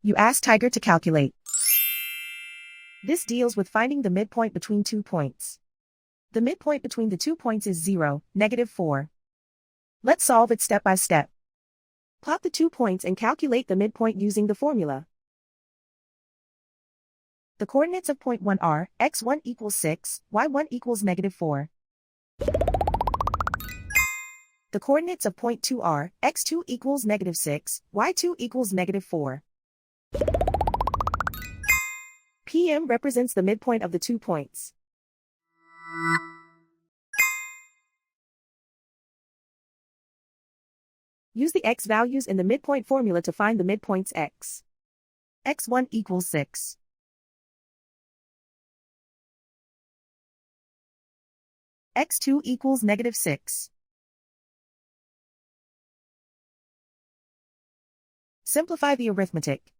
You ask Tiger to calculate. This deals with finding the midpoint between 2 points. The midpoint between the 2 points is 0, -4. Let's solve it step by step. Plot the 2 points and calculate the midpoint using the formula. The coordinates of point 1 are x1 equals 6, y1 equals -4. The coordinates of point 2 are x2 equals -6, y2 equals -4. PM represents the midpoint of the 2 points. Use the x values in the midpoint formula to find the midpoints x. x1 equals 6. x2 equals -6. Simplify the arithmetic.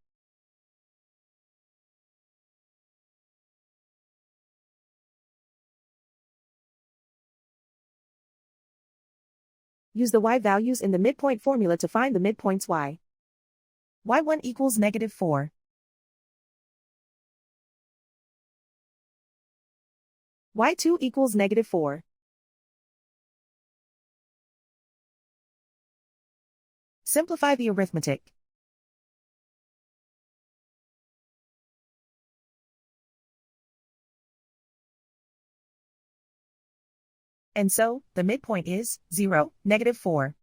Use the y values in the midpoint formula to find the midpoints y. y1 equals -4. y2 equals -4. Simplify the arithmetic. And so, the midpoint is 0, -4.